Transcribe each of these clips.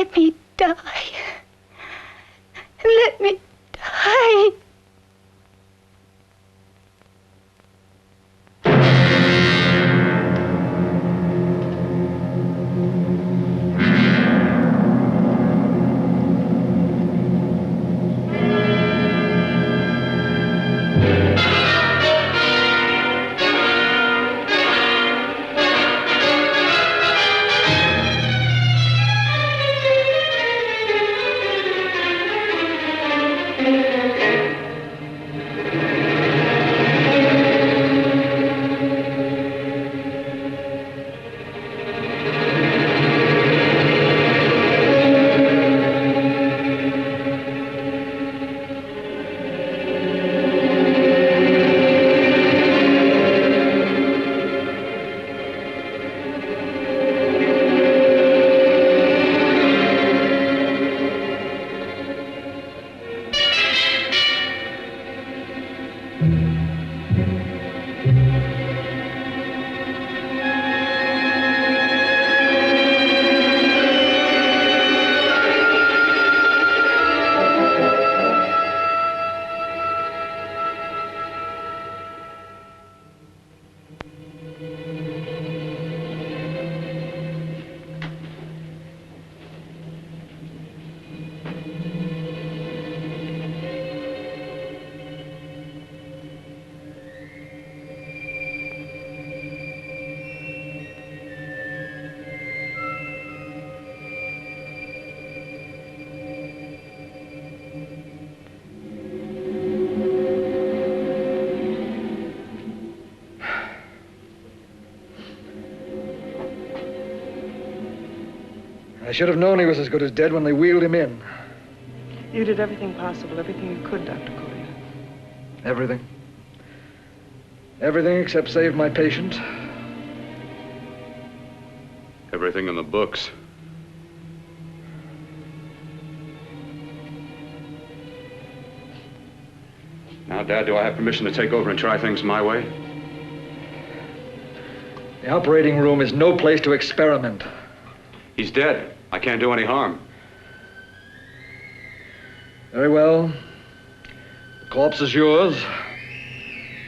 Let me die. Let me die. I should have known he was as good as dead when they wheeled him in. You did everything possible, everything you could, Dr. Collier. Everything. Everything except save my patient. Everything in the books. Now, Dad, do I have permission to take over and try things my way? The operating room is no place to experiment. He's dead. I can't do any harm. Very well. The corpse is yours.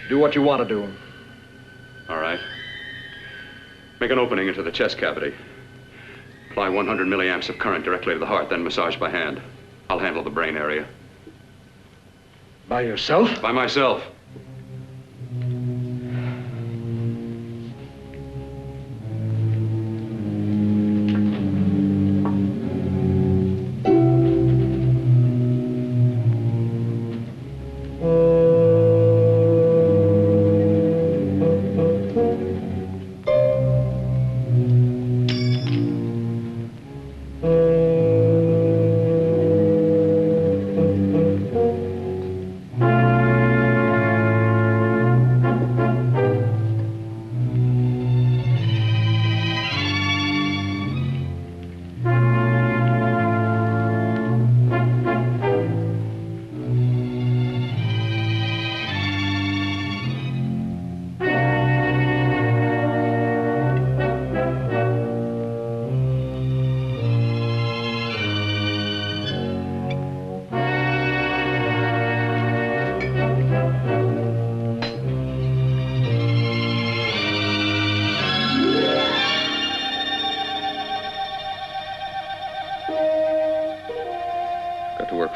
Do what you want to do. All right. Make an opening into the chest cavity. Apply 100 milliamps of current directly to the heart, then massage by hand. I'll handle the brain area. By yourself? By myself.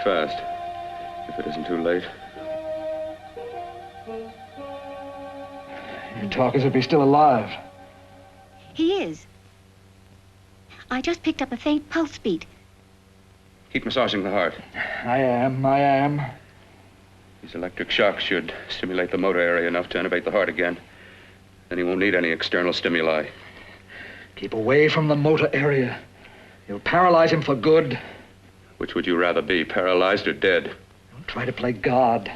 Fast, if it isn't too late. You talk as if he's still alive. He is. I just picked up a faint pulse beat. Keep massaging the heart. I am. These electric shocks should stimulate the motor area enough to innervate the heart again. Then he won't need any external stimuli. Keep away from the motor area. You'll paralyze him for good. Which would you rather be, paralyzed or dead? Don't try to play God.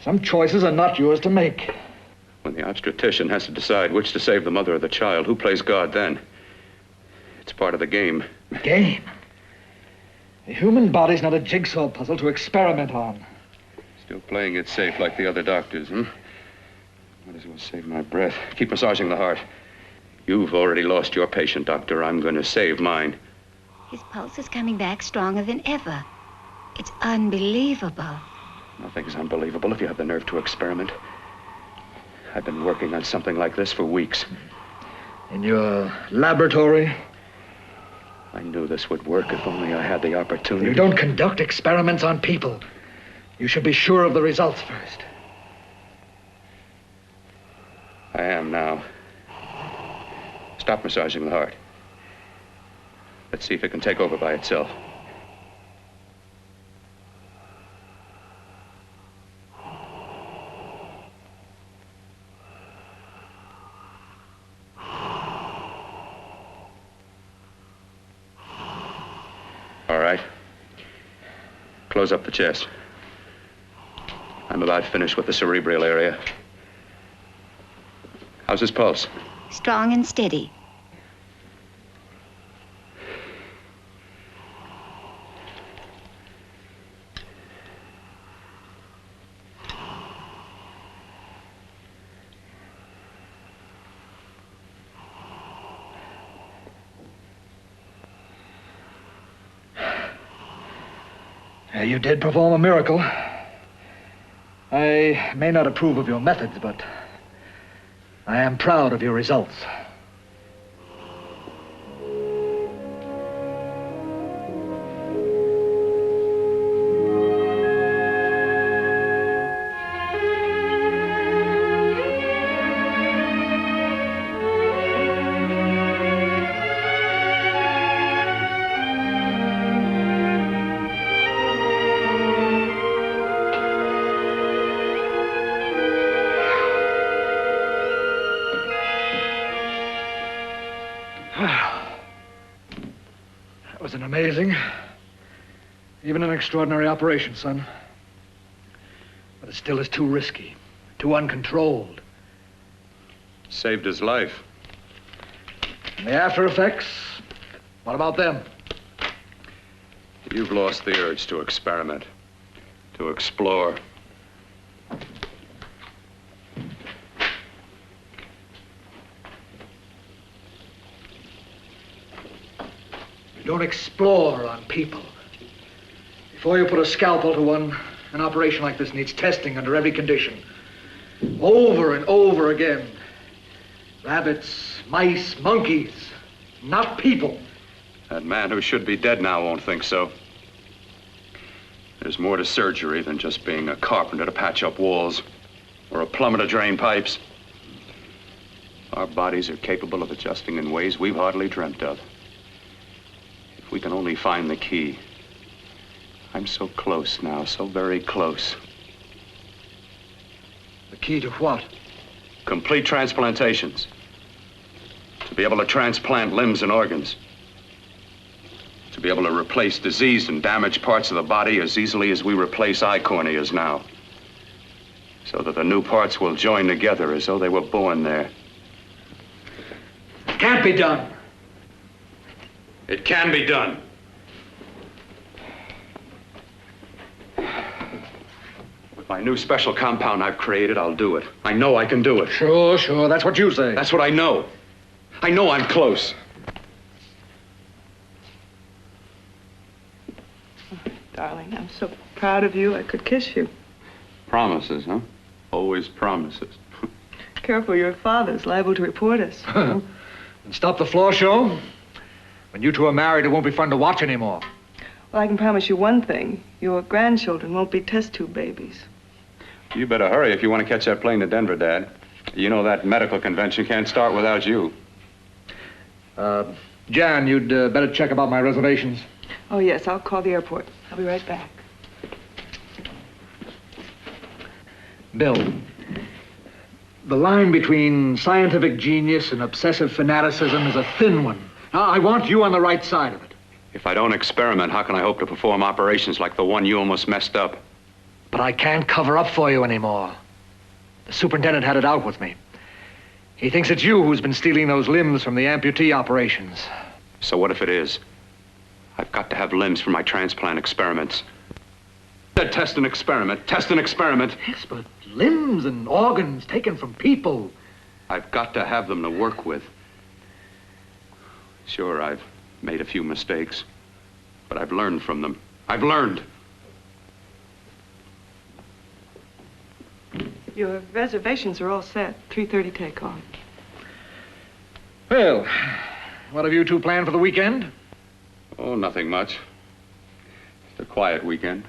Some choices are not yours to make. When the obstetrician has to decide which to save the mother or the child, who plays God then? It's part of the game. Game? The human body's not a jigsaw puzzle to experiment on. Still playing it safe like the other doctors, hmm? Might as well save my breath. Keep massaging the heart. You've already lost your patient, Doctor. I'm going to save mine. His pulse is coming back stronger than ever. It's unbelievable. Nothing's unbelievable if you have the nerve to experiment. I've been working on something like this for weeks. In your laboratory? I knew this would work if only I had the opportunity. You don't conduct experiments on people. You should be sure of the results first. I am now. Stop massaging the heart. Let's see if it can take over by itself. All right. Close up the chest. I'm about finished with the cerebral area. How's his pulse? Strong and steady. You did perform a miracle. I may not approve of your methods, but I am proud of your results. That was an amazing, even an extraordinary operation, son. But it still is too risky, too uncontrolled. Saved his life. And the after effects, what about them? You've lost the urge to experiment, to explore. You don't explore on people. Before you put a scalpel to one, an operation like this needs testing under every condition. Over and over again. Rabbits, mice, monkeys, not people. That man who should be dead now won't think so. There's more to surgery than just being a carpenter to patch up walls or a plumber to drain pipes. Our bodies are capable of adjusting in ways we've hardly dreamt of. If we can only find the key. I'm so close now, so very close. The key to what? Complete transplantations. To be able to transplant limbs and organs. To be able to replace diseased and damaged parts of the body as easily as we replace eye corneas now. So that the new parts will join together as though they were born there. It can't be done. It can be done. With my new special compound I've created, I'll do it. I know I can do it. Sure, that's what you say. That's what I know. I know I'm close. Darling, I'm so proud of you, I could kiss you. Promises, huh? Always promises. Careful, your father's liable to report us. And stop the floor show? When you two are married, it won't be fun to watch anymore. Well, I can promise you one thing. Your grandchildren won't be test tube babies. You better hurry if you want to catch that plane to Denver, Dad. You know that medical convention can't start without you. Jan, you'd better check about my reservations. Oh, yes, I'll call the airport. I'll be right back. Bill, the line between scientific genius and obsessive fanaticism is a thin one. I want you on the right side of it. If I don't experiment, how can I hope to perform operations like the one you almost messed up? But I can't cover up for you anymore. The superintendent had it out with me. He thinks it's you who's been stealing those limbs from the amputee operations. So what if it is? I've got to have limbs for my transplant experiments. Said test and experiment, test and experiment. Yes, but limbs and organs taken from people. I've got to have them to work with. Sure, I've made a few mistakes. But I've learned from them. I've learned. Your reservations are all set. 3:30 takeoff. Well, what have you two planned for the weekend? Oh, nothing much. Just a quiet weekend.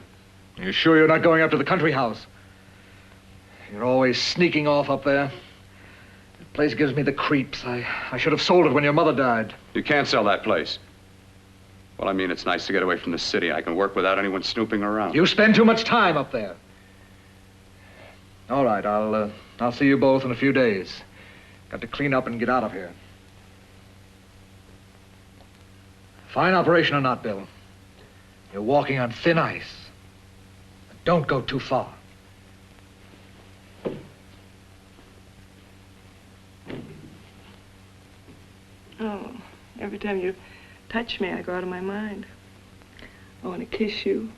Are you sure you're not going up to the country house? You're always sneaking off up there. The place gives me the creeps. I should have sold it when your mother died. You can't sell that place. Well, I mean, it's nice to get away from the city. I can work without anyone snooping around. You spend too much time up there. All right, I'll see you both in a few days. Got to clean up and get out of here. Fine operation or not, Bill. You're walking on thin ice. But don't go too far. Oh, every time you touch me, I go out of my mind. I want to kiss you.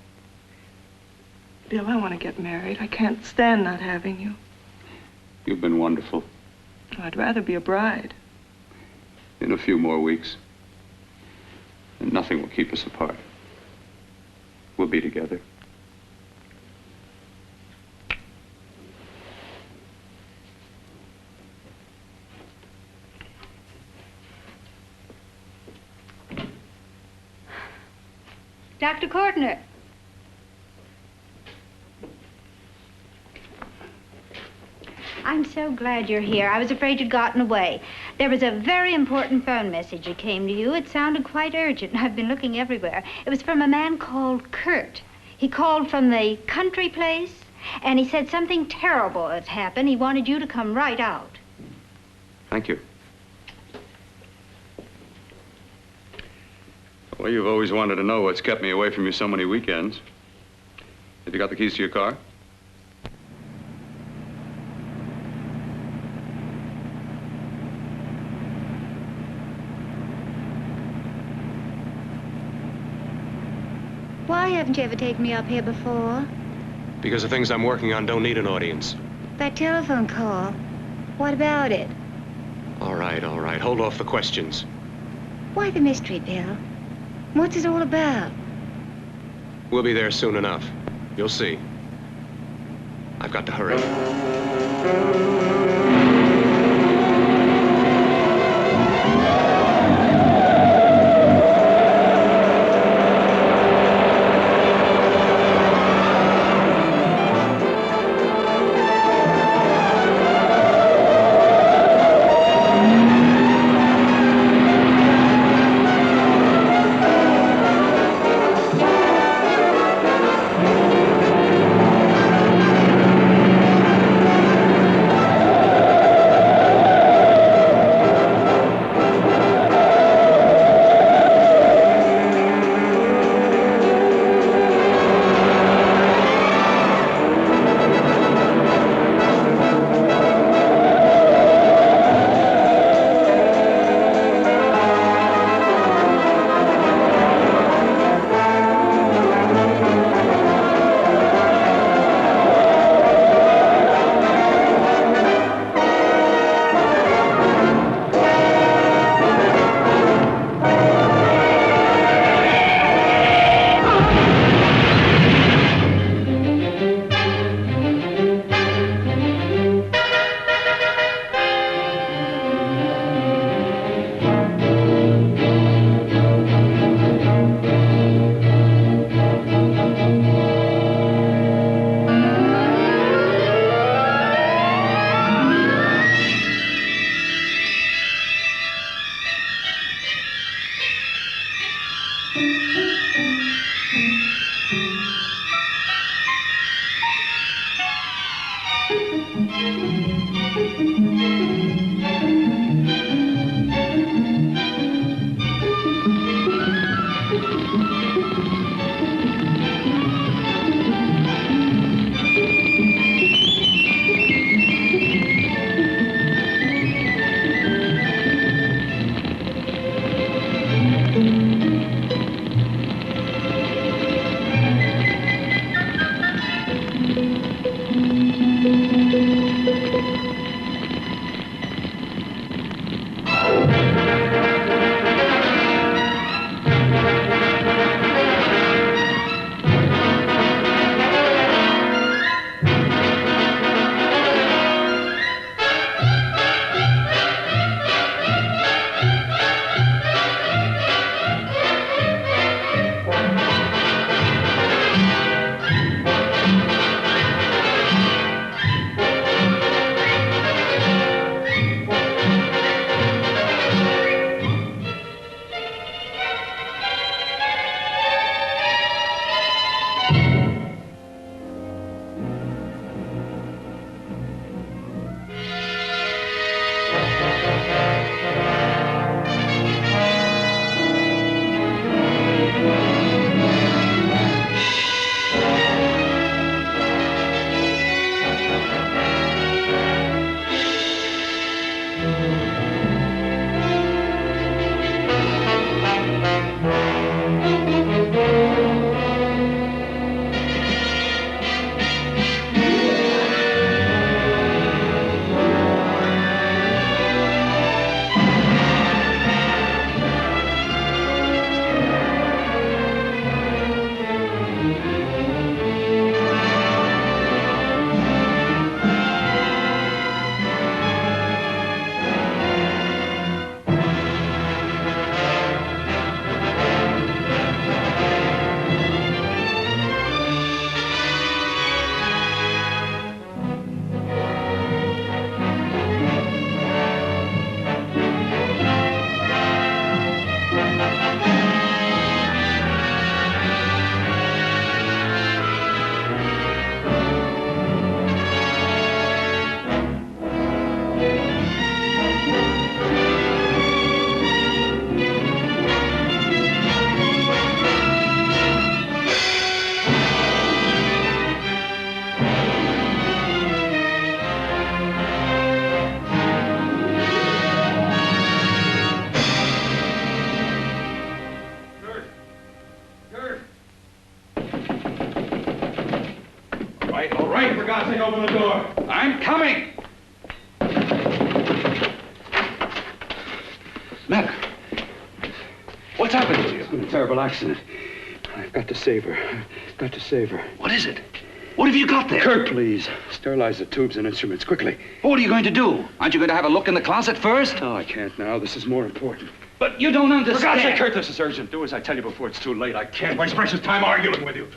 Bill, I want to get married. I can't stand not having you. You've been wonderful. I'd rather be a bride. In a few more weeks. And nothing will keep us apart. We'll be together. Dr. Courtner. I'm so glad you're here. I was afraid you'd gotten away. There was a very important phone message that came to you. It sounded quite urgent. I've been looking everywhere. It was from a man called Kurt. He called from the country place, and he said something terrible had happened. He wanted you to come right out. Thank you. Well, you've always wanted to know what's kept me away from you so many weekends. Have you got the keys to your car? Why haven't you ever taken me up here before? Because the things I'm working on don't need an audience. That telephone call. What about it? All right, all right. Hold off the questions. Why the mystery, Bill? What's it all about? We'll be there soon enough. You'll see. I've got to hurry. Nothing, open the door. I'm coming. Mac, what's happened to you? It's been a terrible accident. I've got to save her. I've got to save her. What is it? What have you got there? Kurt, please. Sterilize the tubes and instruments quickly. What are you going to do? Aren't you going to have a look in the closet first? No, I can't now. This is more important. But you don't understand. For God's sake, Kurt, this is urgent. Do as I tell you before it's too late. I can't waste precious time arguing with you.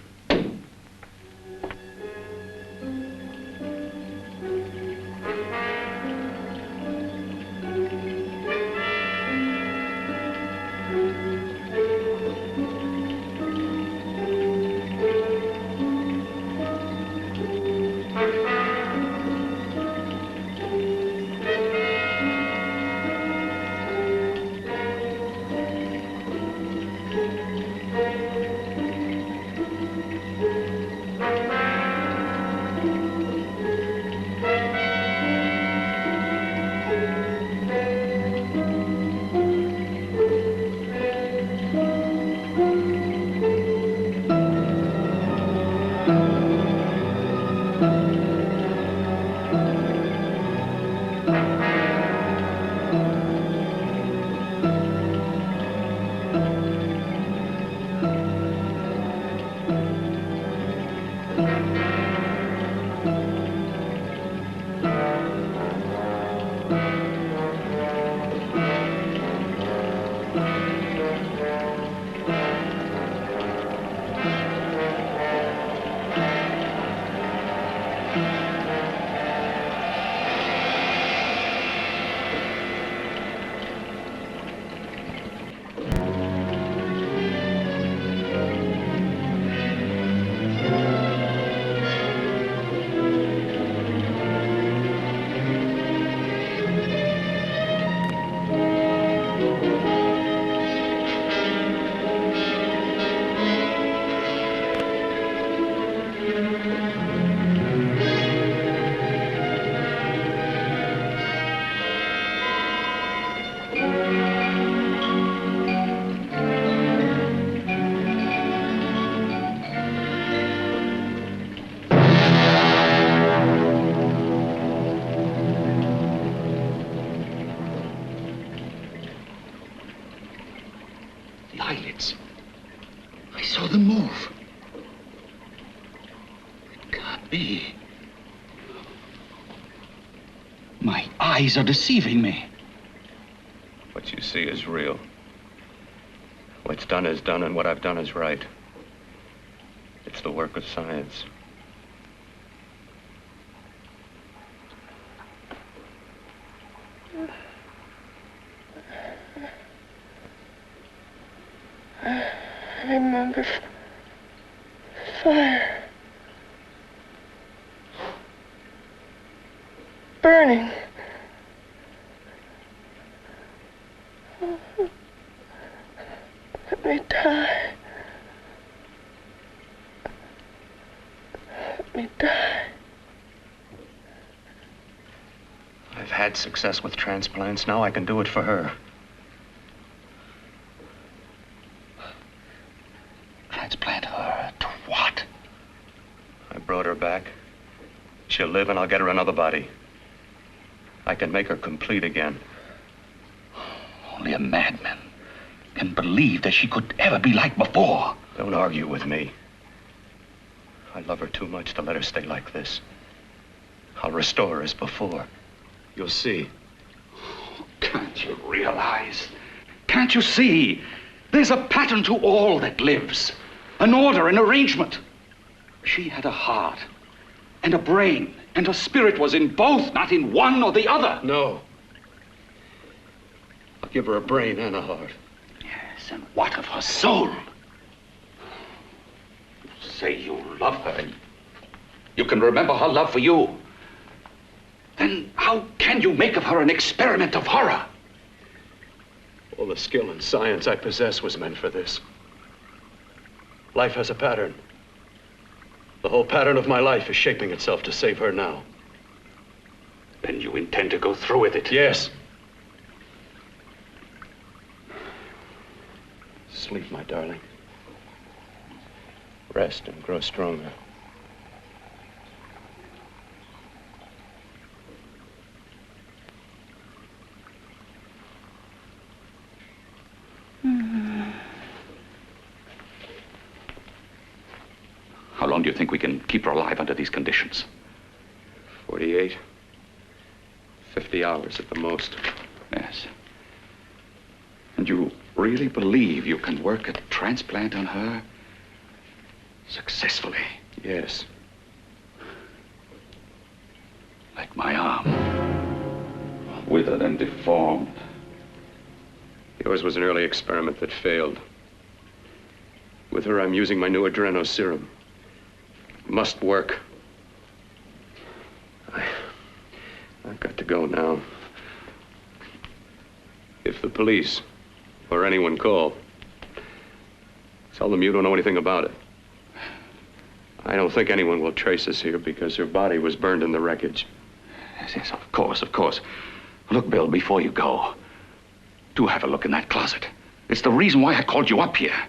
Eyelids. I saw them move. It can't be. My eyes are deceiving me. What you see is real. What's done is done, and what I've done is right. It's the work of science. I remember fire. Burning. Let me die. Let me die. I've had success with transplants. Now I can do it for her. Transplant her to what? I brought her back. She'll live, and I'll get her another body. I can make her complete again. Only a madman can believe that she could ever be like before. Don't argue with me. I love her too much to let her stay like this. I'll restore her as before. You'll see. Can't you realize? Can't you see? There's a pattern to all that lives. An order, an arrangement. She had a heart and a brain, and her spirit was in both, not in one or the other. No. I'll give her a brain and a heart. Yes, and what of her soul? You say you love her. You can remember her love for you. Then how can you make of her an experiment of horror? All the skill and science I possess was meant for this. Life has a pattern. The whole pattern of my life is shaping itself to save her now. Then you intend to go through with it? Yes. Sleep, my darling. Rest and grow stronger. long do you think we can keep her alive under these conditions? 48. 50 hours at the most. Yes. And you really believe you can work a transplant on her successfully? Yes. Like my arm. Withered and deformed. Yours was an early experiment that failed. With her, I'm using my new adreno serum. It must work. I've got to go now. If the police or anyone call, tell them you don't know anything about it. I don't think anyone will trace us here because her body was burned in the wreckage. Yes, of course, of course. Look, Bill, before you go, do have a look in that closet. It's the reason why I called you up here.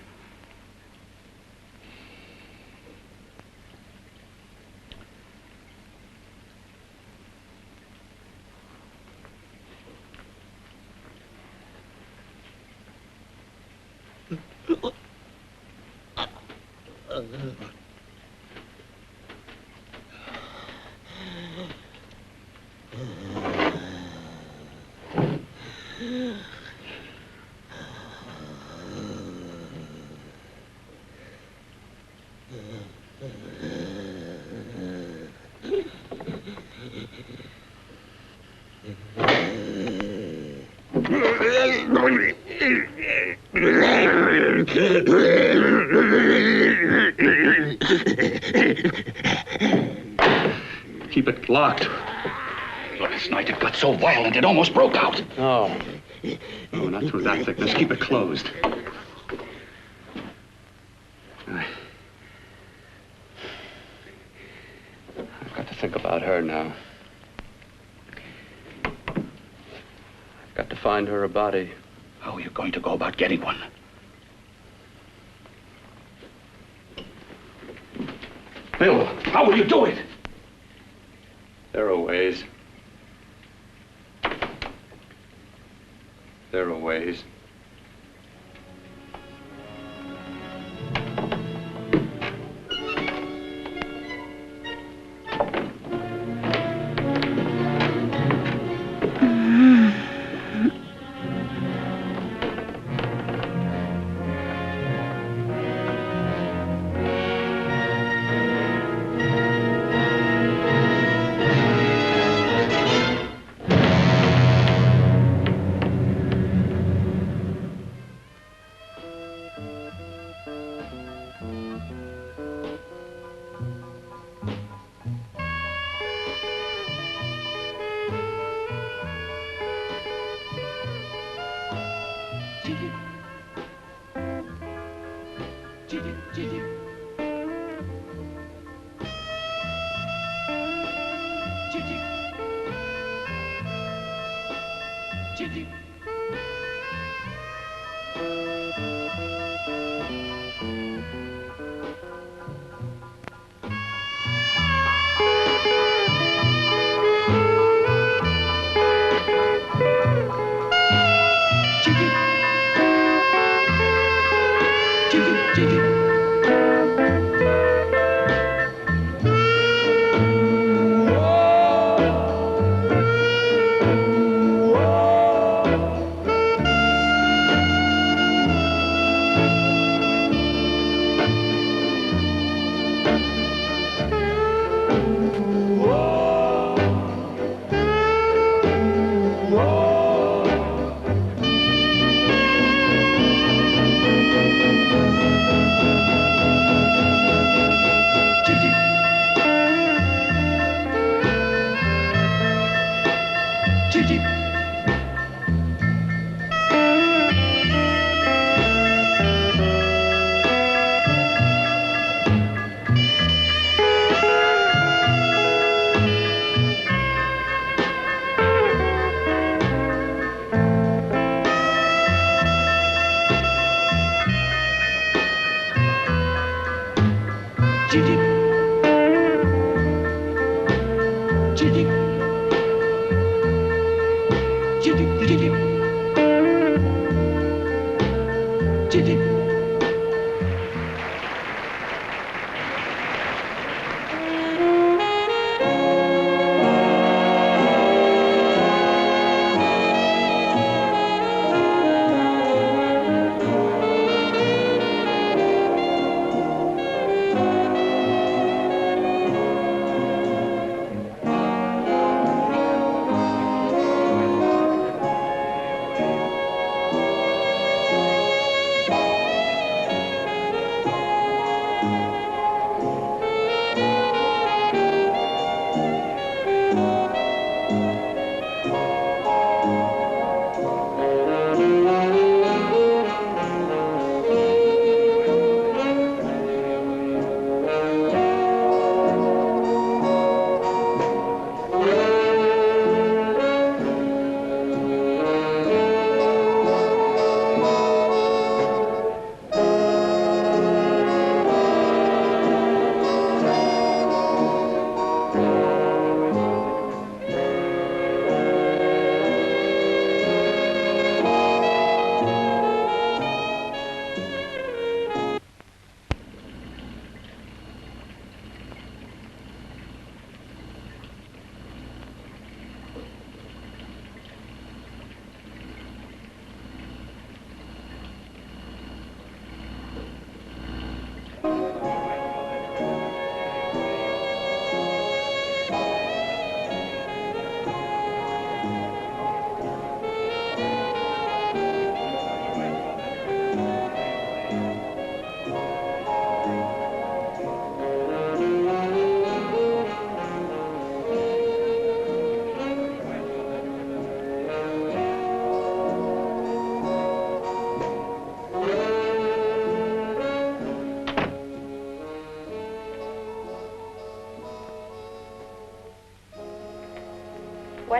Keep it locked. Last night it got so violent it almost broke out. Oh. Oh, not through that thickness. Keep it closed. I've got to think about her now. I've got to find her a body. How are you going to go about getting one? Bill, how will you do it? There are ways. There are ways.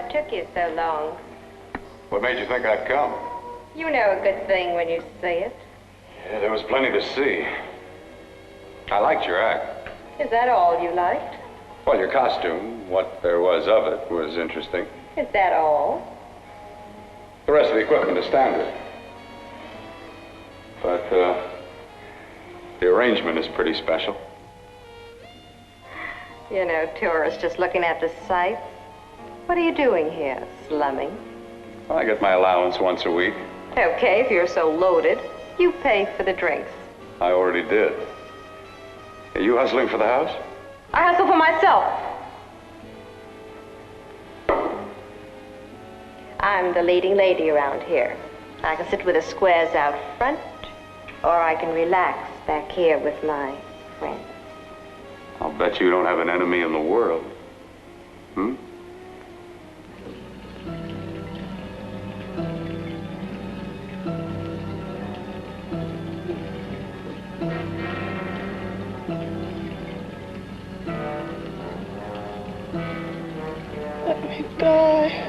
What took you so long? What made you think I'd come? You know a good thing when you see it. Yeah, there was plenty to see. I liked your act. Is that all you liked? Well, your costume, what there was of it, was interesting. Is that all? The rest of the equipment is standard. But, the arrangement is pretty special. You know, tourists just looking at the sights. What are you doing here? Slumming? Well, I get my allowance once a week. Okay, if you're so loaded, you pay for the drinks. I already did. Are you hustling for the house? I hustle for myself. I'm the leading lady around here. I can sit with the squares out front, or I can relax back here with my friends. I'll bet you don't have an enemy in the world. Hmm? Let me die.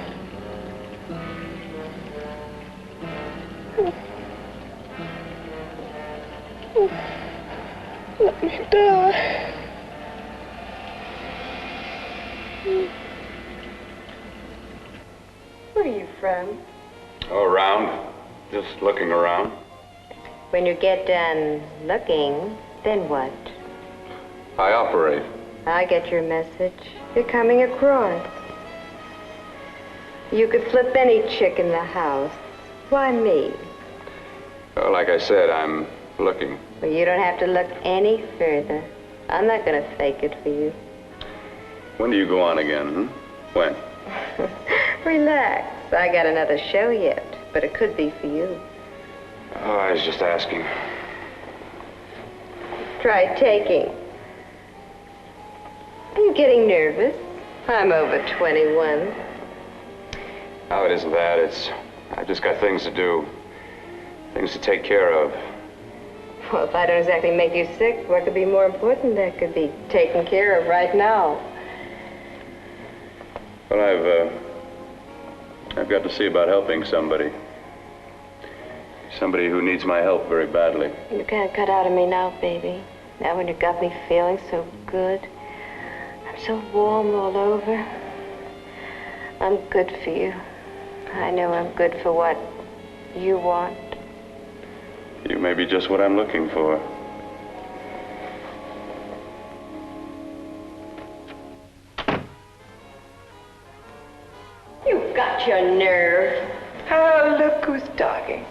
Let me die. Where are you from? Oh, around. Just looking around. When you get done looking, then what? I operate. I get your message. You're coming across. You could flip any chick in the house. Why me? Well, like I said, I'm looking. Well, you don't have to look any further. I'm not going to fake it for you. When do you go on again, When? Relax. I got another show yet, but it could be for you. Oh, I was just asking. Try taking. Are you getting nervous? I'm over 21. Oh, it isn't that. I've just got things to do. Things to take care of. Well, if I don't exactly make you sick, what could be more important that could be taken care of right now? Well, I've got to see about helping somebody. Somebody who needs my help very badly. You can't cut out of me now, baby. Now when you got me feeling so good. I'm so warm all over. I'm good for you. I know I'm good for what you want. You may be just what I'm looking for. You've got your nerve. Oh, look who's talking.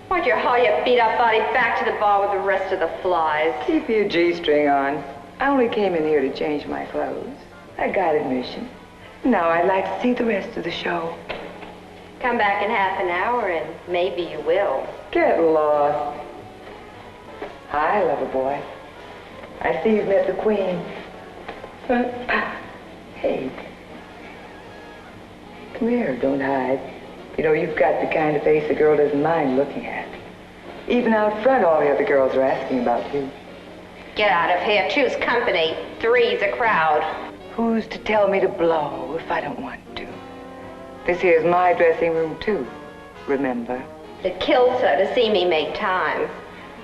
Why'd you haul your beat-up body back to the bar with the rest of the flies? Keep your G-string on. I only came in here to change my clothes. I got admission. Now I'd like to see the rest of the show. Come back in half an hour and maybe you will. Get lost. Hi, lover boy. I see you've met the queen. Hey. Come here, don't hide. You know, you've got the kind of face a girl doesn't mind looking at. Even out front, all the other girls are asking about you. Get out of here. Choose company. Three's a crowd. Who's to tell me to blow if I don't want to? This here's my dressing room, too. Remember? It kills her to see me make time.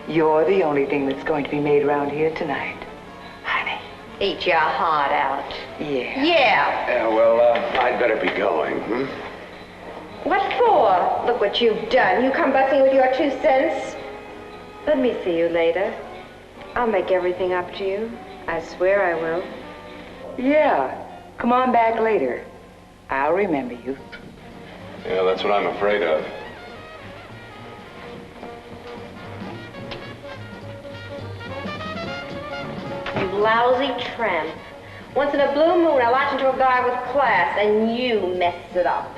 You're the only thing that's going to be made around here tonight. Honey. Eat your heart out. Yeah. Yeah. Yeah, well, I'd better be going, What for? Look what you've done. You come busting with your 2 cents. Let me see you later. I'll make everything up to you. I swear I will. Yeah. Come on back later. I'll remember you. Yeah, that's what I'm afraid of. You lousy tramp. Once in a blue moon, I latch into a guy with class, and you mess it up.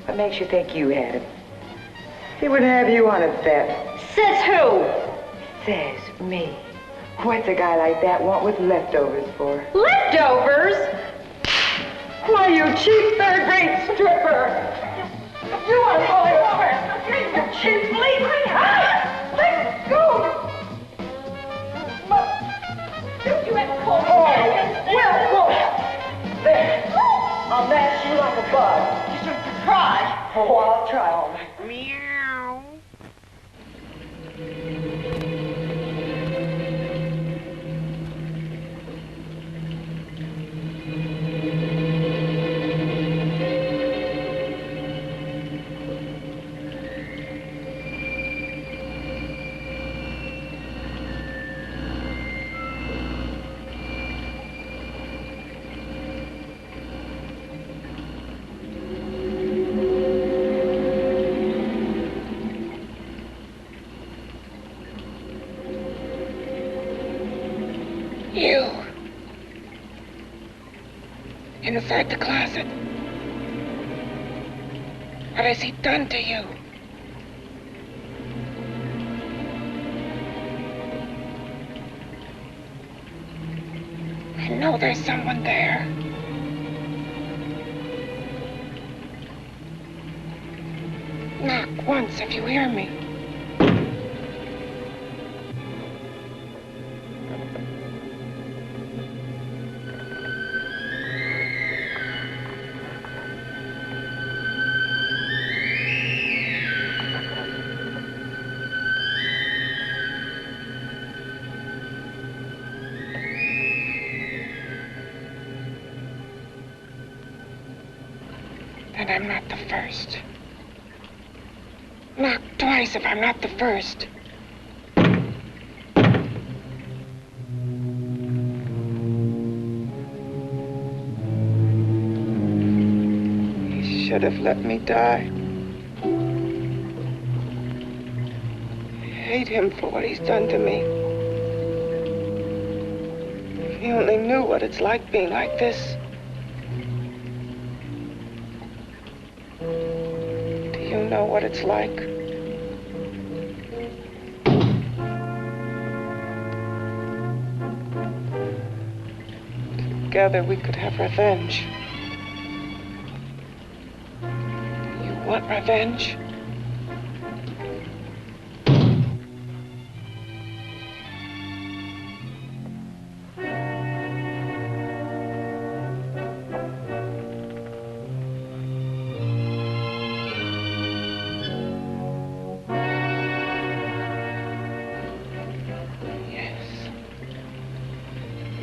What makes you think you had him? He wouldn't have you on a bet. Says who? Says me. What's a guy like that want with leftovers for? Leftovers? Why, you cheap third-rate stripper! You are falling over! You cheap bleeding! Let go! Don't you ever call me that? Well, there. Oh, I'll try all right. Meow. You. Inside the closet. What has he done to you? I know there's someone there. Knock once if you hear me. And I'm not the first. Knock twice if I'm not the first. He should have let me die. I hate him for what he's done to me. If he only knew what it's like being like this. You know what it's like. Together we could have revenge. You want revenge?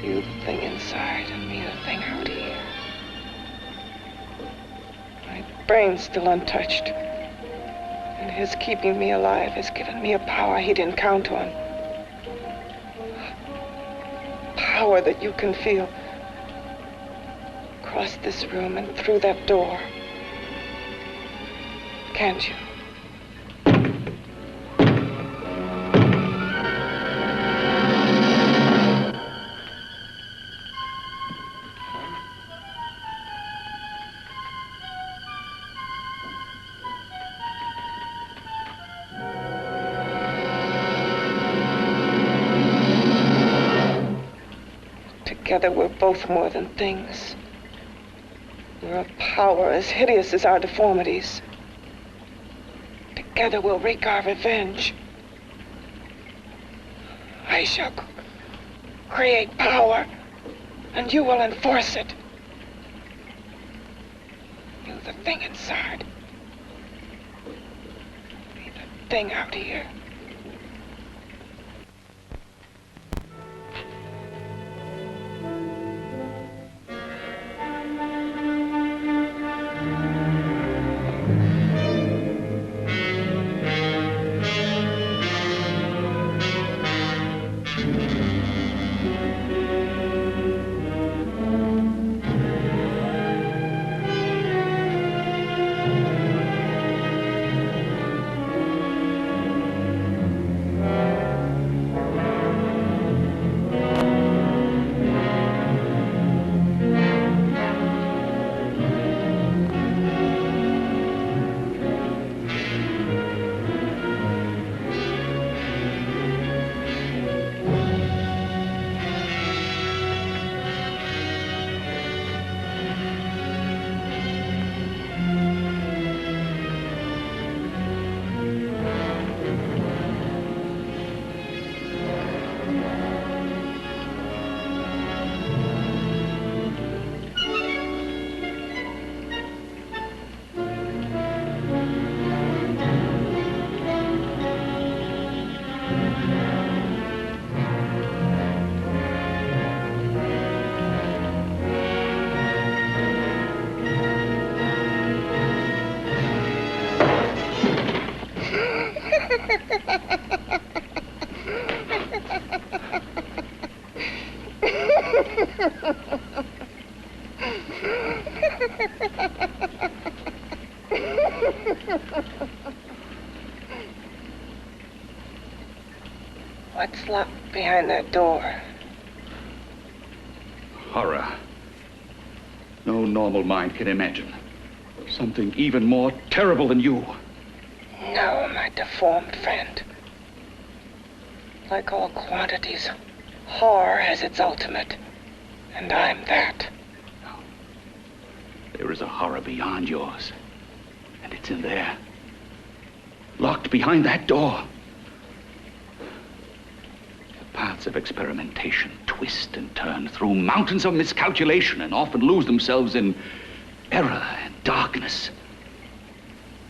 You the thing inside and me the thing out here. My brain's still untouched. And his keeping me alive has given me a power he didn't count on. Power that you can feel across this room and through that door. Can't you? Together we're both more than things. We're a power as hideous as our deformities. Together we'll wreak our revenge. I shall create power, and you will enforce it. You the thing inside. Me the thing out here. What's locked behind that door? Horror. No normal mind can imagine. Something even more terrible than you. No, my deformed friend. Like all quantities, horror has its ultimate. And I'm that. There is a horror beyond yours. And it's in there. Locked behind that door. The paths of experimentation twist and turn through mountains of miscalculation and often lose themselves in error and darkness.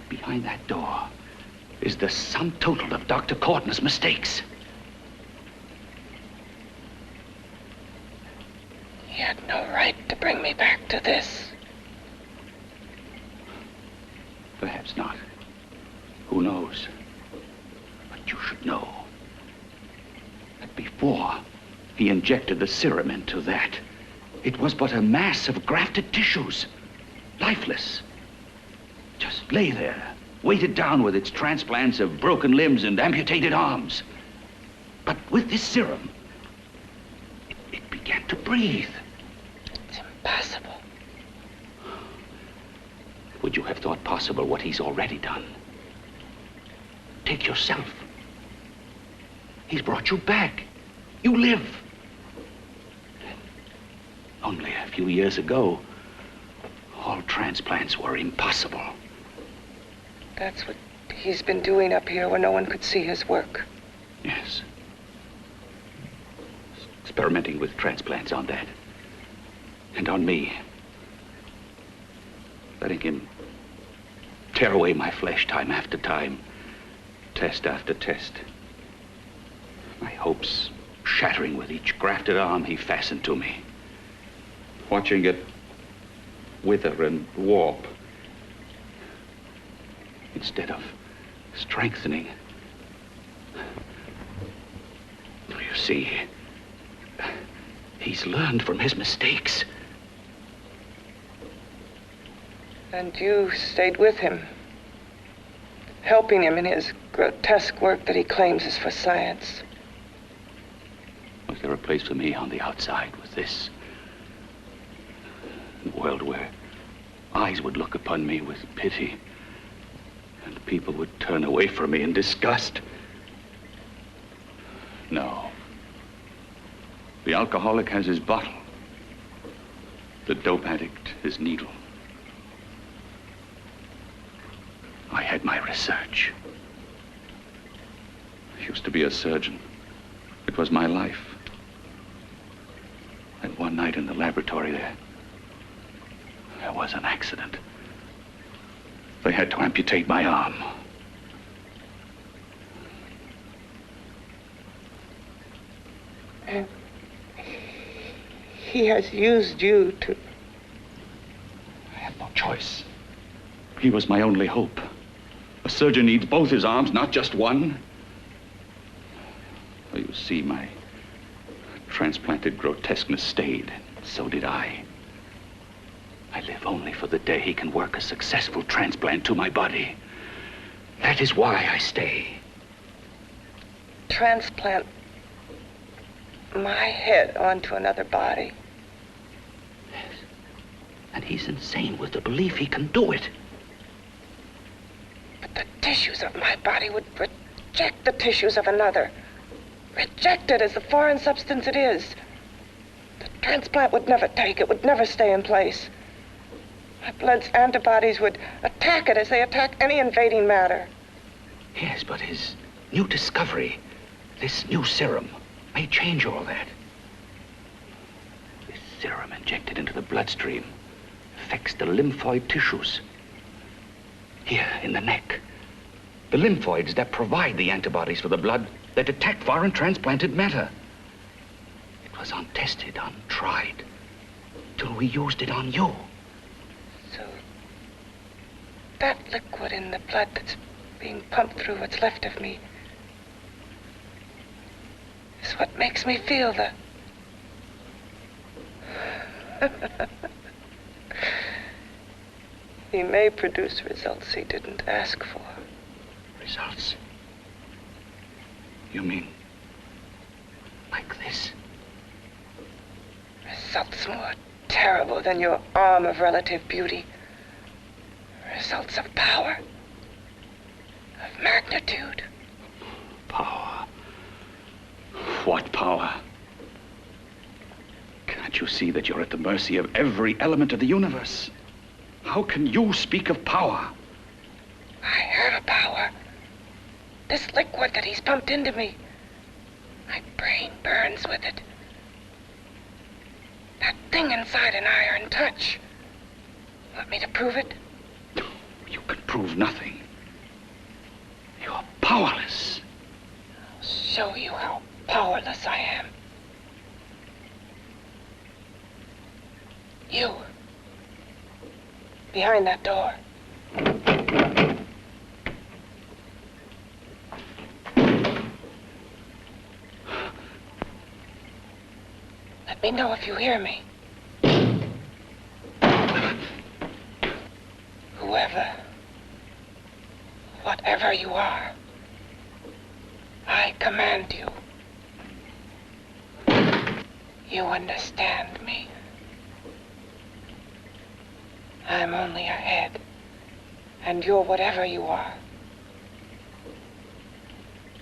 Behind that door is the sum total of Dr. Corton's mistakes. He had no right to bring me back to this. Perhaps not. Who knows? But you should know that before he injected the serum into that, it was but a mass of grafted tissues, lifeless. Just lay there, weighted down with its transplants of broken limbs and amputated arms. But with this serum, it began to breathe. It's impossible. Would you have thought possible what he's already done? Take yourself. He's brought you back. You live. Only a few years ago, all transplants were impossible. That's what he's been doing up here where no one could see his work. Yes. Experimenting with transplants on that. And on me. Letting him tear away my flesh time after time, test after test. My hopes shattering with each grafted arm he fastened to me. Watching it wither and warp instead of strengthening. You see, he's learned from his mistakes. And you stayed with him, helping him in his grotesque work that he claims is for science. Was there a place for me on the outside with this? A world where eyes would look upon me with pity and people would turn away from me in disgust? No. The alcoholic has his bottle. The dope addict his needle. I had my research. I used to be a surgeon. It was my life. And one night in the laboratory there was an accident. They had to amputate my arm. And he has used you to... I had no choice. He was my only hope. A surgeon needs both his arms, not just one. Well, you see, my transplanted grotesqueness stayed. So did I. I live only for the day he can work a successful transplant to my body. That is why I stay. Transplant my head onto another body. Yes. And he's insane with the belief he can do it. But the tissues of my body would reject the tissues of another. Reject it as the foreign substance it is. The transplant would never take it, would never stay in place. My blood's antibodies would attack it as they attack any invading matter. Yes, but his new discovery, this new serum, may change all that. This serum injected into the bloodstream affects the lymphoid tissues. Here, in the neck. The lymphoids that provide the antibodies for the blood that attack foreign transplanted matter. It was untested, untried, till we used it on you. So, that liquid in the blood that's being pumped through what's left of me, is what makes me feel the... He may produce results he didn't ask for. Results? You mean like this? Results more terrible than your arm of relative beauty. Results of power, of magnitude. Power? What power? Can't you see that you're at the mercy of every element of the universe? How can you speak of power? I have a power. This liquid that he's pumped into me. My brain burns with it. That thing inside an iron touch. Want me to prove it? You can prove nothing. You're powerless. I'll show you how powerless I am. You. Behind that door. Let me know if you hear me. Whoever, whatever you are, I command you. You understand me. I'm only a head, and you're whatever you are.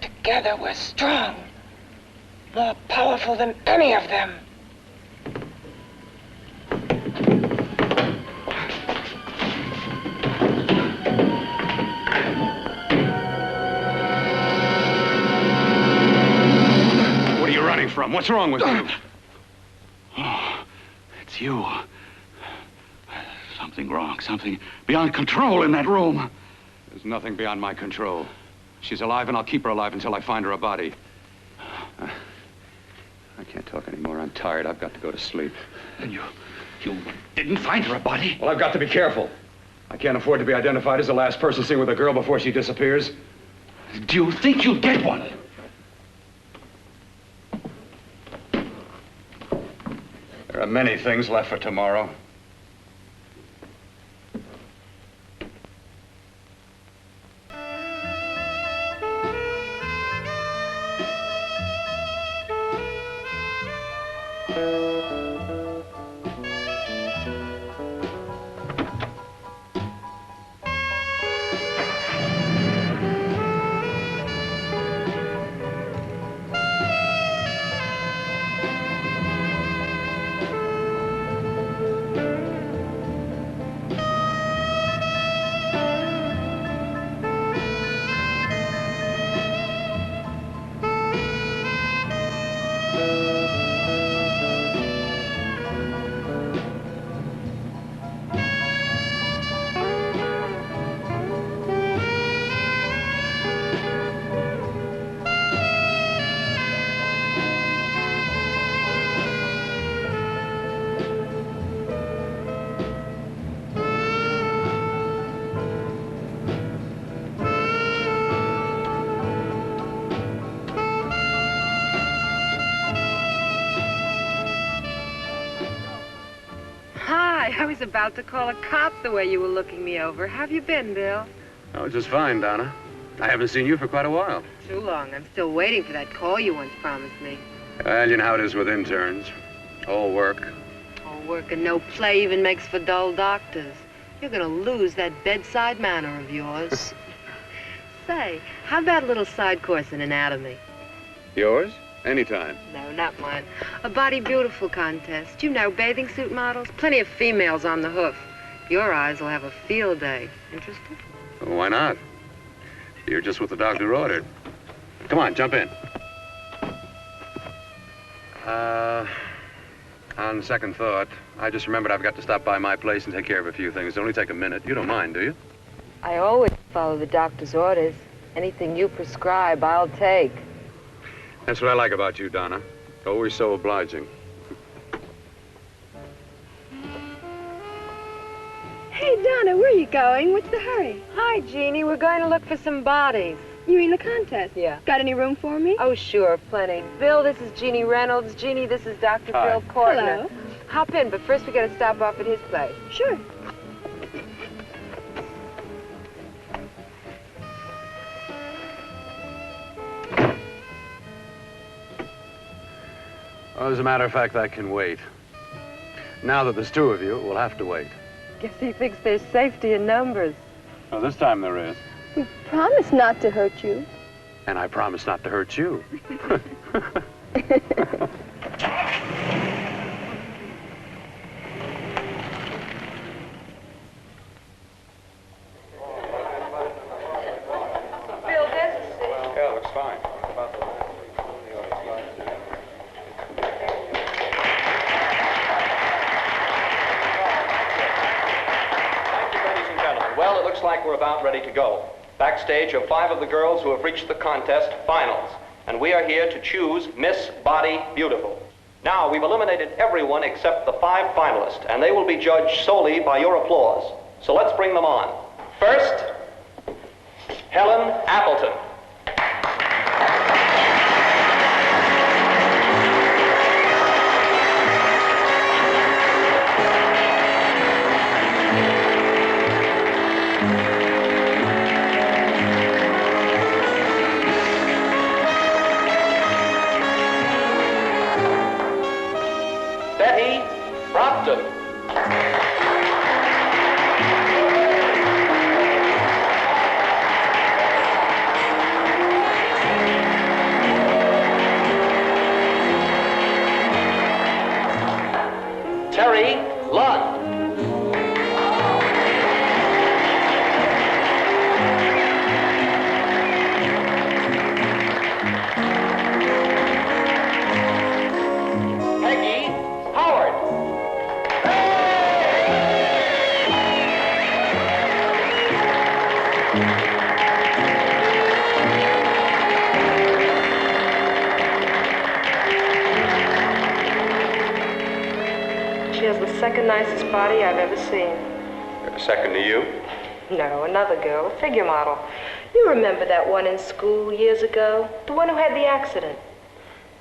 Together we're strong, more powerful than any of them. What are you running from? What's wrong with you? Oh, it's you. Something wrong, something beyond control in that room. There's nothing beyond my control. She's alive, and I'll keep her alive until I find her a body. I can't talk anymore. I'm tired. I've got to go to sleep. And you didn't find her a body? Well, I've got to be careful. I can't afford to be identified as the last person seen with a girl before she disappears. Do you think you'll get one? There are many things left for tomorrow. I was about to call a cop the way you were looking me over. How have you been, Bill? Oh, just fine, Donna. I haven't seen you for quite a while. Too long. I'm still waiting for that call you once promised me. Well, you know how it is with interns. All work. All work and no play even makes for dull doctors. You're gonna lose that bedside manner of yours. Say, how about a little side course in anatomy? Yours? Anytime. No, not mine. A Body Beautiful contest. You know, bathing suit models. Plenty of females on the hoof. Your eyes will have a field day. Interested? Well, why not? You're just what the doctor ordered. Come on, jump in. On second thought, I just remembered I've got to stop by my place and take care of a few things. It'll only take a minute. You don't mind, do you? I always follow the doctor's orders. Anything you prescribe, I'll take. That's what I like about you, Donna. Always so obliging. Hey, Donna, where are you going. What's the hurry? Hi, Jeannie. We're going to look for some bodies. You mean the contest? Yeah. Got any room for me? Oh, sure, plenty. Bill, this is Jeannie Reynolds. Jeannie, this is Dr. Hi. Bill Kortner. Hello. Hop in, but first we got to stop off at his place. Sure. Well, as a matter of fact, that can wait. Now that there's two of you, it will have to wait. Guess he thinks there's safety in numbers. Well, this time there is. We promised not to hurt you. And I promise not to hurt you. Bill, there's a seat. Yeah, looks fine. Well, it looks like we're about ready to go. Backstage are 5 of the girls who have reached the contest finals, and we are here to choose Miss Body Beautiful. Now, we've eliminated everyone except the 5 finalists, and they will be judged solely by your applause. So let's bring them on. First, Helen Appleton. Betty Brompton. Terry Lund. Peggy Howard. She has the second nicest body I've ever seen. Second to you? No, another girl, a figure model. You remember that one in school years ago? The one who had the accident.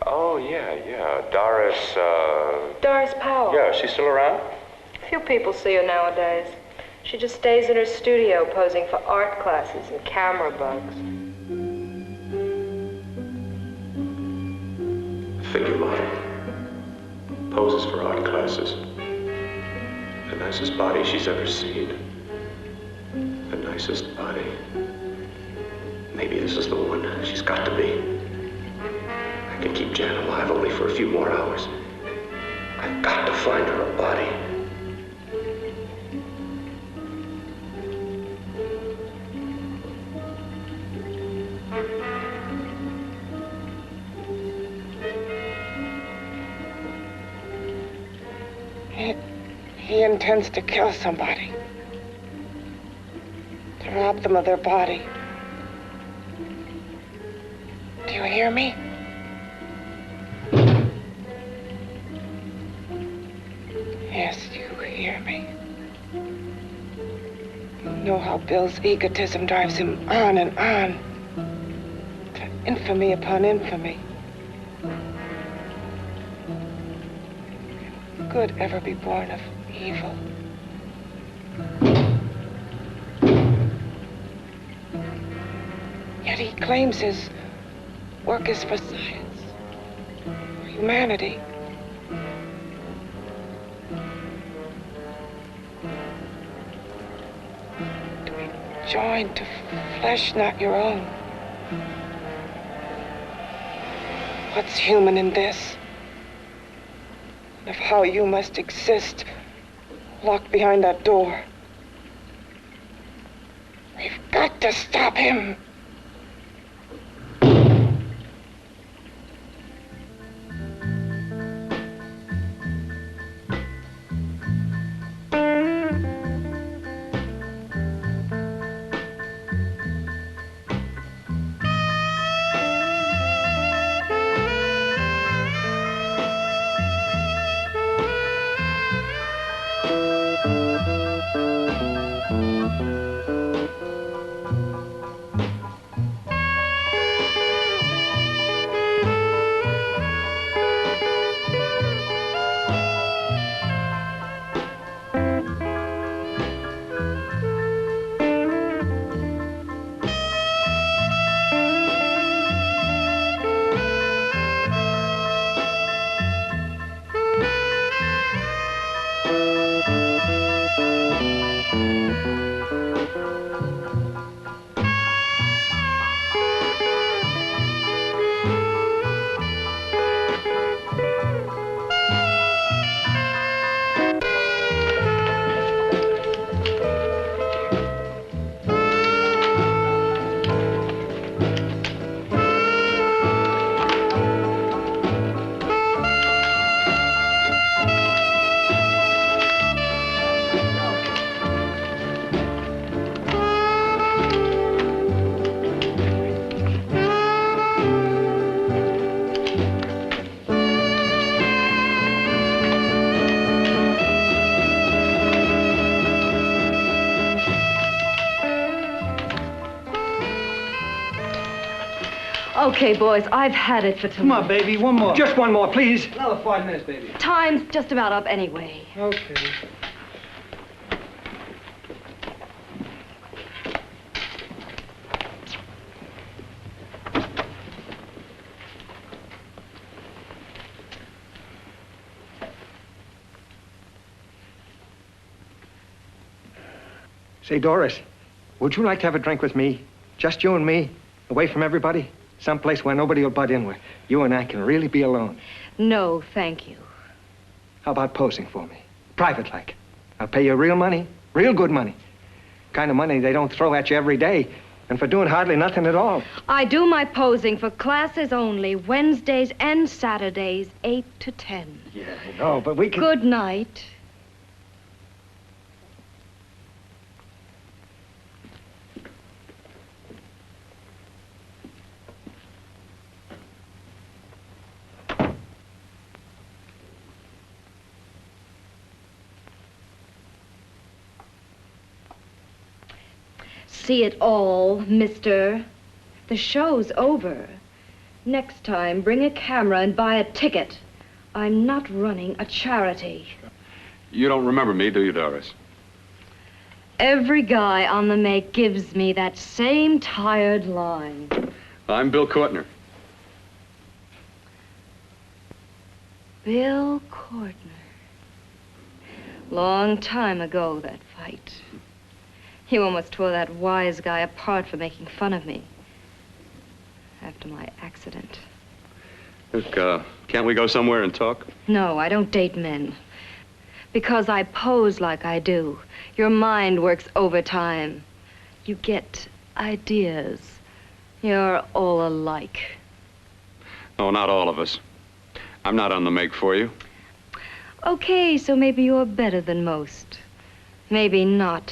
Oh, yeah. Doris, Doris Powell. Yeah, she's still around? Few people see her nowadays. She just stays in her studio posing for art classes and camera bugs. Figure model. Poses for art classes. The nicest body she's ever seen. The nicest body. Maybe this is the one. She's got to be. I can keep Jan alive only for a few more hours. I've got to find her a body. He intends to kill somebody. To rob them of their body. Do you hear me? Yes, you hear me. You know how Bill's egotism drives him on and on. To infamy upon infamy. Can good ever be born of evil? Yet he claims his work is for science, for humanity. To be joined to flesh not your own. What's human in this? Of how you must exist, locked behind that door. We've got to stop him. Okay, boys, I've had it for tonight. Come on, baby, one more. Just one more, please. Another 5 minutes, baby. Time's just about up anyway. Okay. Say, Doris, would you like to have a drink with me? Just you and me, away from everybody? Someplace where nobody will butt in, where you and I can really be alone. No, thank you. How about posing for me? Private like. I'll pay you real money, real good money. Kind of money they don't throw at you every day, and for doing hardly nothing at all. I do my posing for classes only, Wednesdays and Saturdays, 8 to 10. Yeah, I know, but we can... Good night. See it all, mister. The show's over. Next time, bring a camera and buy a ticket. I'm not running a charity. You don't remember me, do you, Doris? Every guy on the make gives me that same tired line. I'm Bill Courtner. Bill Courtner. Long time ago, that fight. You almost tore that wise guy apart for making fun of me. After my accident. Look, can't we go somewhere and talk? No, I don't date men. Because I pose like I do. Your mind works overtime. You get ideas. You're all alike. Oh, not all of us. I'm not on the make for you. Okay, so maybe you're better than most. Maybe not.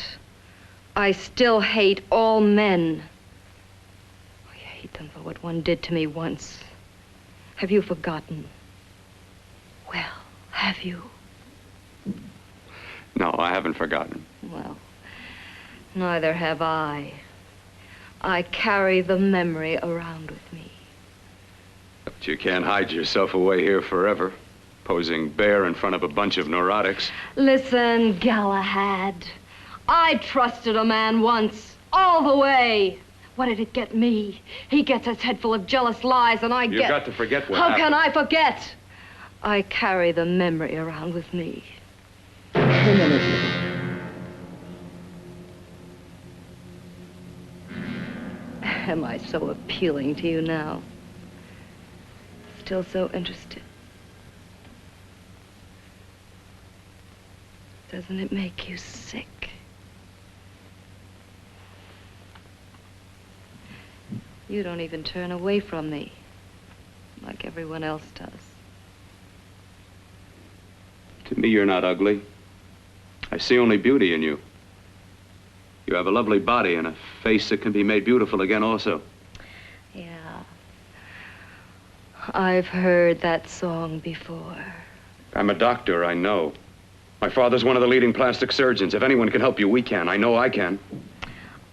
I still hate all men. I hate them for what one did to me once. Have you forgotten? Well, have you? No, I haven't forgotten. Well, neither have I. I carry the memory around with me. But you can't hide yourself away here forever, posing bare in front of a bunch of neurotics. Listen, Galahad. I trusted a man once, all the way. What did it get me? He gets his head full of jealous lies, and I get... You've got to forget what How happened. can I forget? I carry the memory around with me. Am I so appealing to you now? Still so interested? Doesn't it make you sick? You don't even turn away from me, like everyone else does. To me, you're not ugly. I see only beauty in you. You have a lovely body and a face that can be made beautiful again also. Yeah. I've heard that song before. I'm a doctor, I know. My father's one of the leading plastic surgeons. If anyone can help you, we can. I know I can.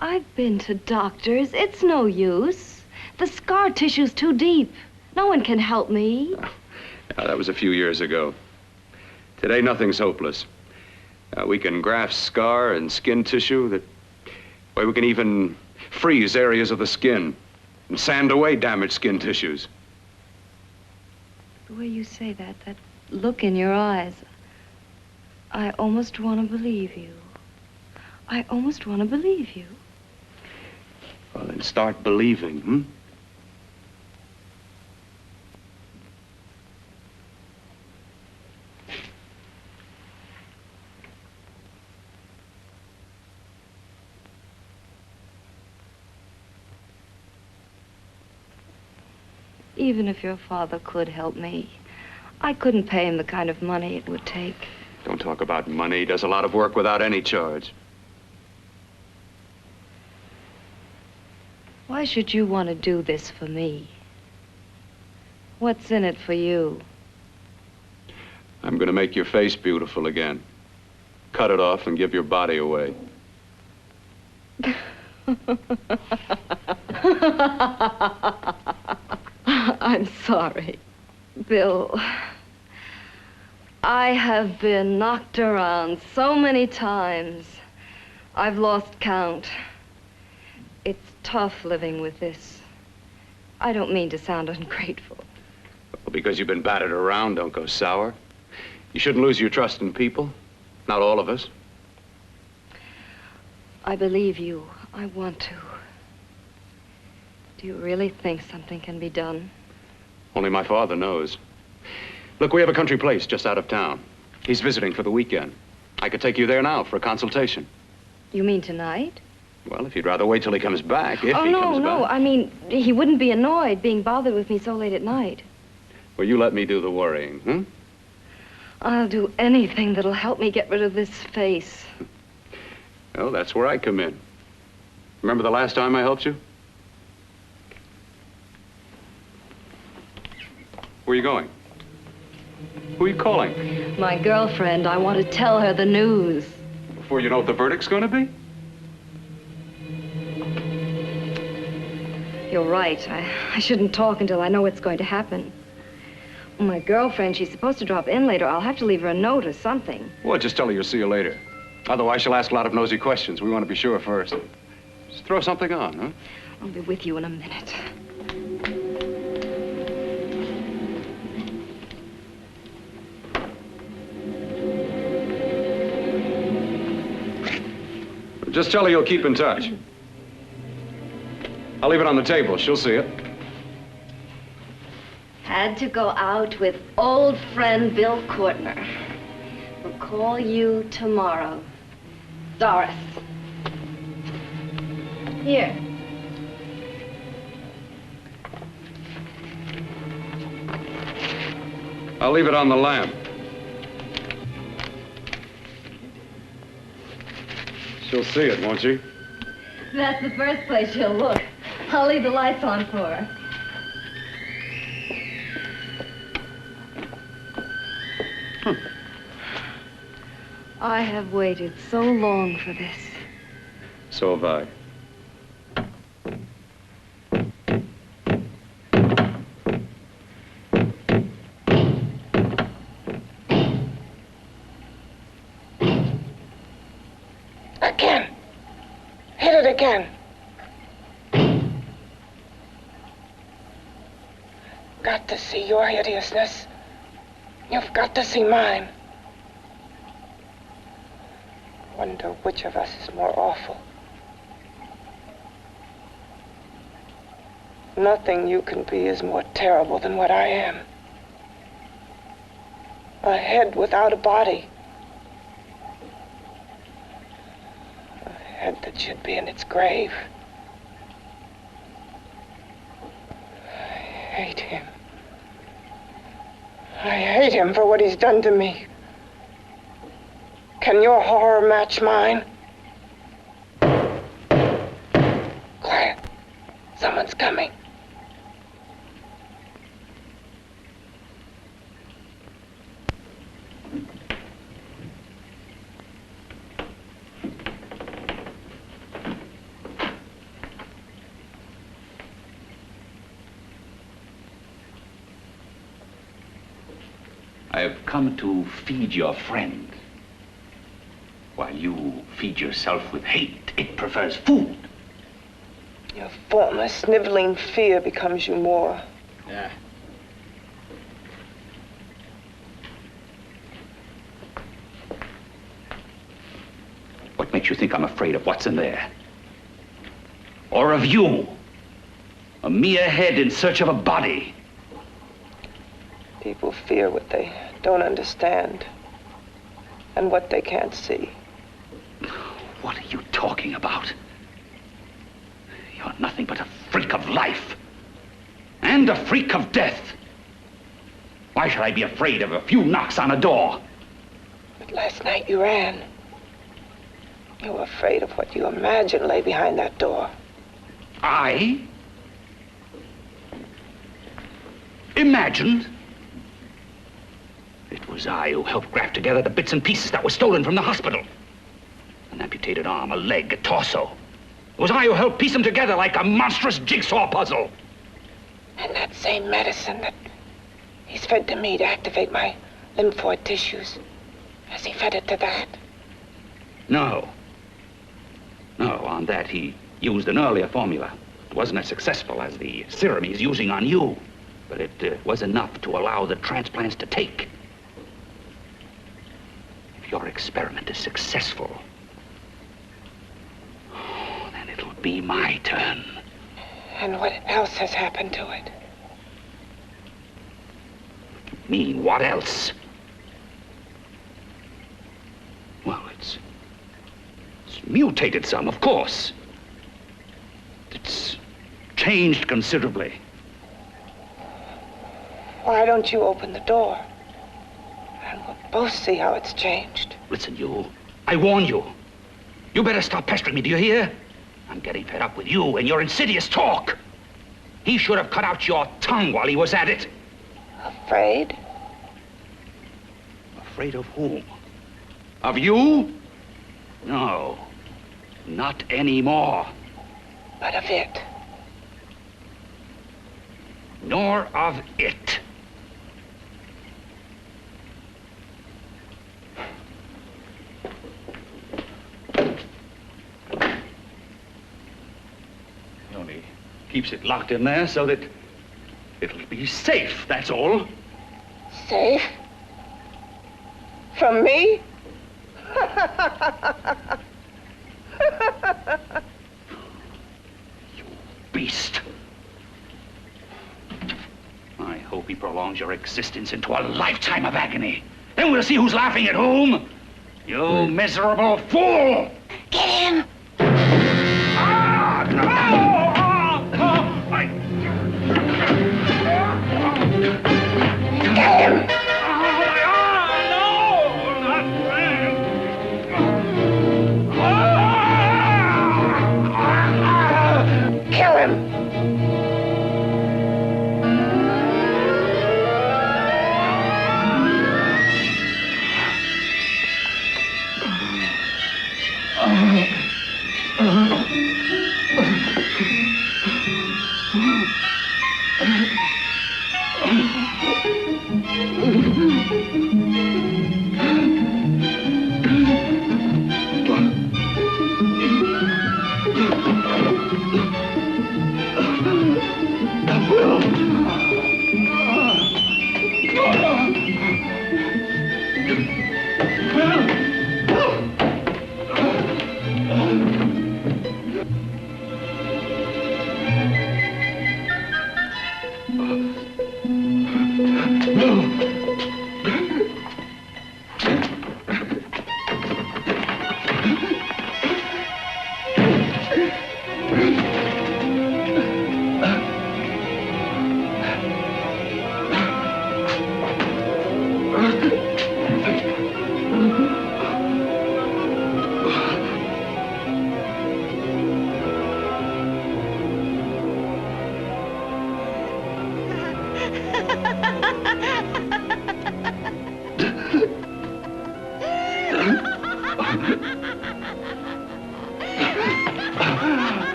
I've been to doctors. It's no use. The scar tissue's too deep. No one can help me. Now, that was a few years ago. Today, nothing's hopeless. We can graft scar and skin tissue that... Well, we can even freeze areas of the skin and sand away damaged skin tissues. The way you say that look in your eyes, I almost want to believe you. I almost want to believe you. Well, then start believing, hmm? Even if your father could help me, I couldn't pay him the kind of money it would take. Don't talk about money. He does a lot of work without any charge. Why should you want to do this for me? What's in it for you? I'm going to make your face beautiful again. Cut it off and give your body away. sorry. Bill, I have been knocked around so many times. I've lost count. It's tough living with this. I don't mean to sound ungrateful. Well, because you've been battered around, don't go sour. You shouldn't lose your trust in people. Not all of us. I believe you. I want to. Do you really think something can be done? Only my father knows. Look, we have a country place just out of town. He's visiting for the weekend. I could take you there now for a consultation. You mean tonight? Well, if you'd rather wait till he comes back, if oh, he no, comes no. back. I mean, he wouldn't be annoyed being bothered with me so late at night. Well, you let me do the worrying, hmm? I'll do anything that'll help me get rid of this face. Well, that's where I come in. Remember the last time I helped you? Where are you going? Who are you calling? My girlfriend. I want to tell her the news. Before you know what the verdict's going to be? You're right. I shouldn't talk until I know what's going to happen. My girlfriend, she's supposed to drop in later. I'll have to leave her a note or something. Well, just tell her you'll see you later. Otherwise, she'll ask a lot of nosy questions. We want to be sure first. Just throw something on, huh? I'll be with you in a minute. Just tell her you'll keep in touch. I'll leave it on the table. She'll see it. Had to go out with old friend Bill Courtner. We'll call you tomorrow. Doris. Here. I'll leave it on the lamp. She'll see it, won't she? That's the first place she'll look. I'll leave the lights on for her. I have waited so long for this. So have I. Again. Hit it again. Got to see your hideousness. You've got to see mine. Wonder which of us is more awful. Nothing you can be is more terrible than what I am. A head without a body. A head that should be in its grave. I hate him. I hate him for what he's done to me. Can your horror match mine? Quiet. Someone's coming. I have come to feed your friend. While you feed yourself with hate, it prefers food. Your former sniveling fear becomes you more. Yeah. What makes you think I'm afraid of what's in there? Or of you? A mere head in search of a body. People fear what they don't understand and what they can't see. What are you talking about? You're nothing but a freak of life. And a freak of death. Why should I be afraid of a few knocks on a door? But last night you ran. You were afraid of what you imagined lay behind that door. I? Imagined? It was I who helped graft together the bits and pieces that were stolen from the hospital. An amputated arm, a leg, a torso. It was I who helped piece them together like a monstrous jigsaw puzzle. And that same medicine that he's fed to me to activate my lymphoid tissues. Has he fed it to that? No. No, on that he used an earlier formula. It wasn't as successful as the serum he's using on you, but it was enough to allow the transplants to take. If your experiment is successful, then it'll be my turn. And what else has happened to it? Mean, what else? Well, it's mutated some, of course. It's changed considerably. Why don't you open the door? And we'll both see how it's changed. Listen, you. I warn you. You better stop pestering me, do you hear? I'm getting fed up with you and your insidious talk. He should have cut out your tongue while he was at it. Afraid? Afraid of whom? Of you? No, not anymore. But of it. Nor of it. He only keeps it locked in there so that it'll be safe, that's all. Safe? From me? You beast. I hope he prolongs your existence into a lifetime of agony. Then we'll see who's laughing at whom. You miserable fool! Get him! Get him! Kill him!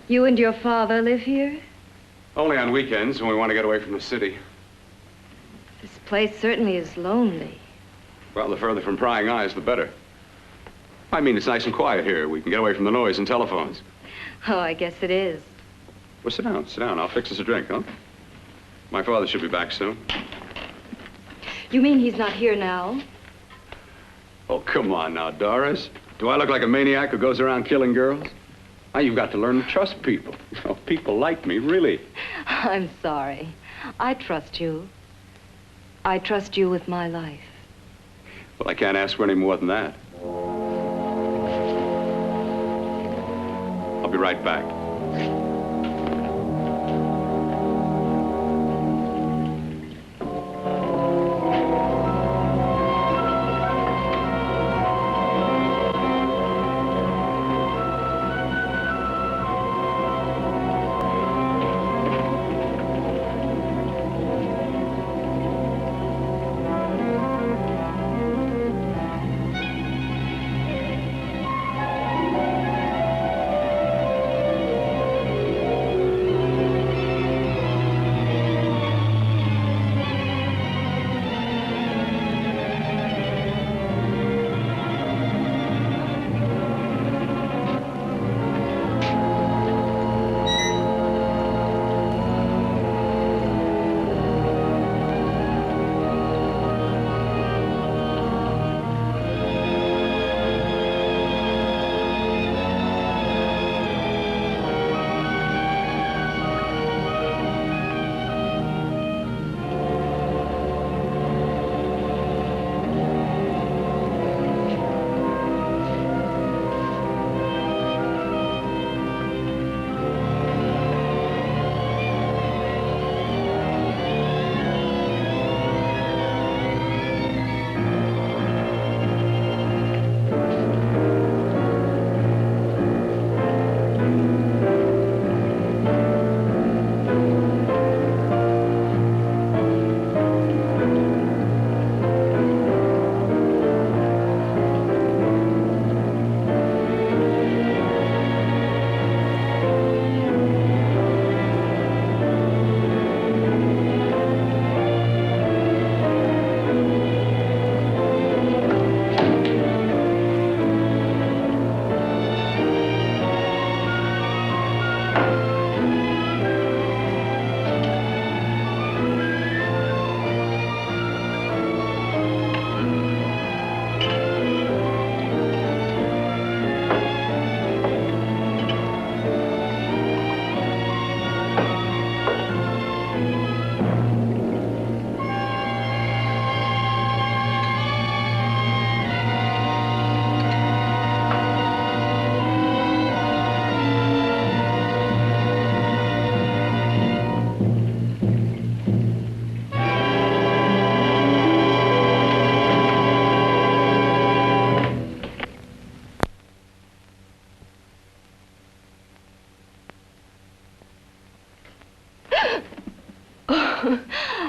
You and your father live here? Only on weekends when we want to get away from the city. This place certainly is lonely. Well, the further from prying eyes, the better. I mean, it's nice and quiet here. We can get away from the noise and telephones. Oh, I guess it is. Well, sit down, sit down. I'll fix us a drink, huh? My father should be back soon. You mean he's not here now? Oh, come on now, Doris. Do I look like a maniac who goes around killing girls? Now, you've got to learn to trust people. You know, people like me, really. I'm sorry. I trust you. I trust you with my life. Well, I can't ask for any more than that. I'll be right back.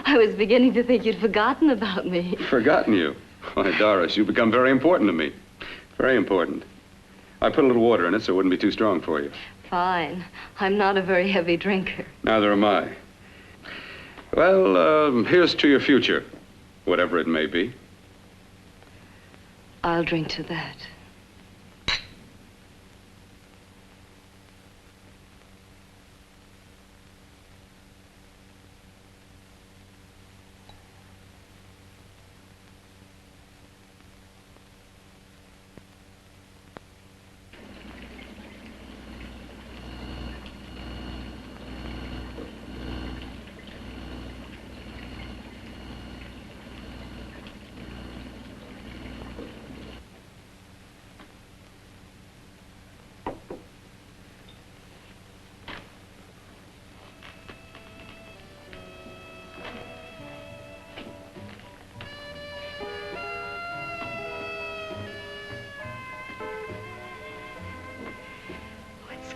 I was beginning to think you'd forgotten about me. Forgotten you? Why, Doris, you've become very important to me. Very important. I put a little water in it so it wouldn't be too strong for you. Fine. I'm not a very heavy drinker. Neither am I. Well, here's to your future, whatever it may be. I'll drink to that.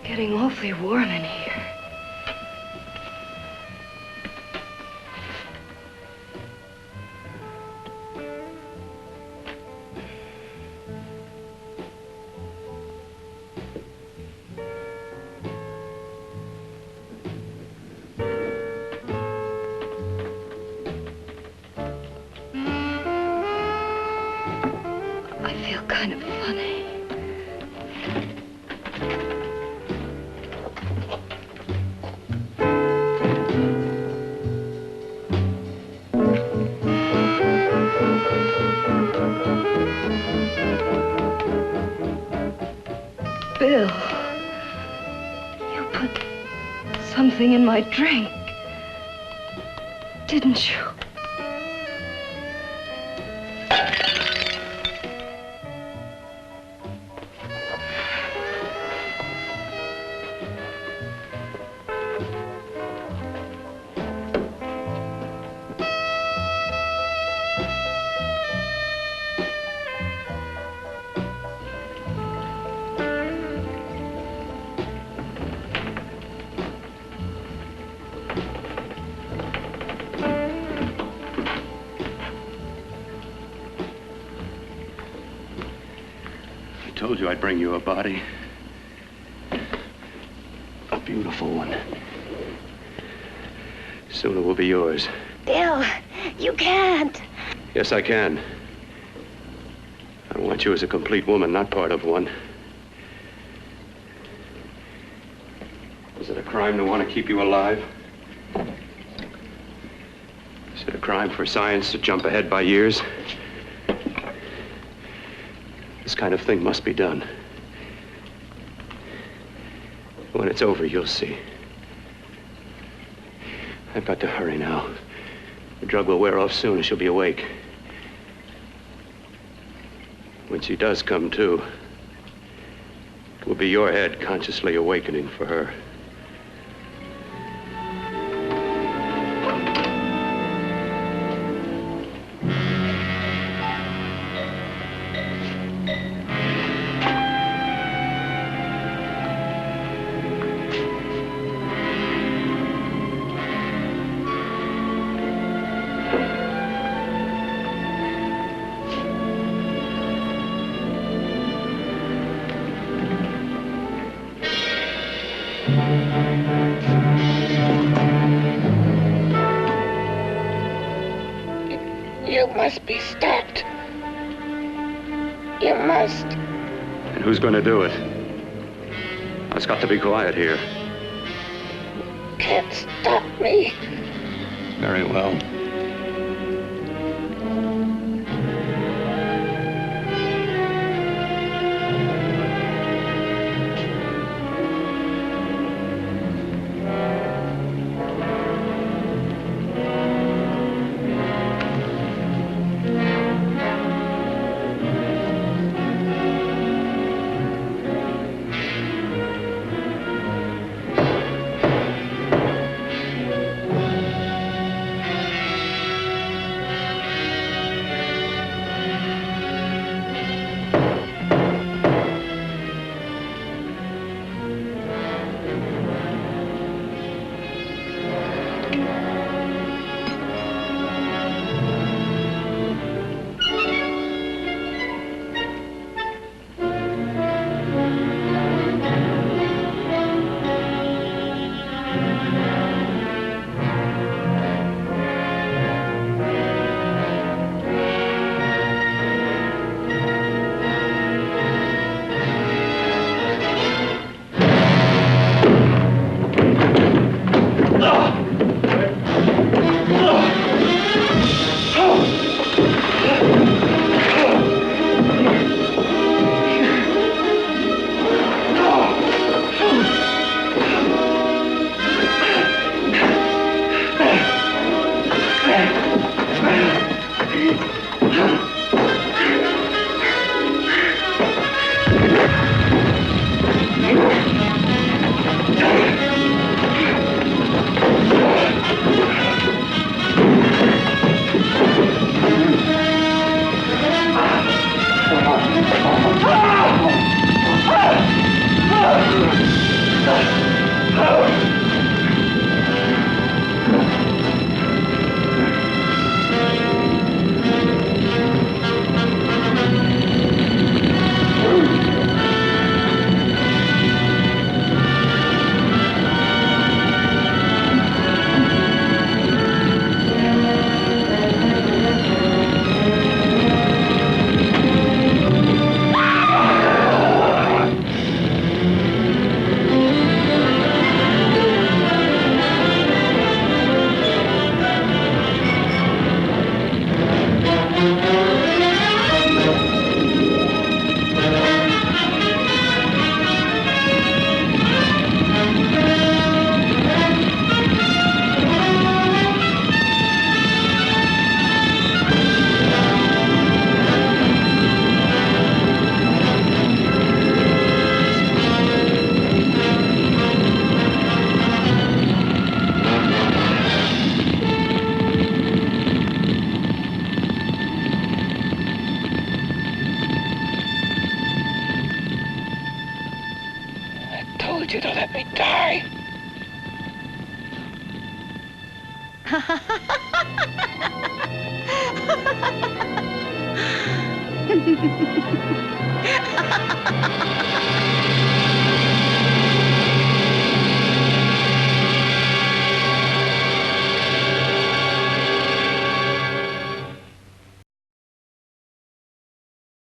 Getting awfully warm in here. kind of funny. Bill, you put something in my drink, didn't you? I told you I'd bring you a body. A beautiful one. Soon it will be yours. Bill, you can't. Yes, I can. I want you as a complete woman, not part of one. Is it a crime to want to keep you alive? Is it a crime for science to jump ahead by years? This kind of thing must be done. When it's over, you'll see. I've got to hurry now. The drug will wear off soon and she'll be awake. When she does come to, it will be your head consciously awakening for her. You must be stopped. You must. And who's going to do it? It's got to be quiet here. Can't stop me. Very well. told you to let me die.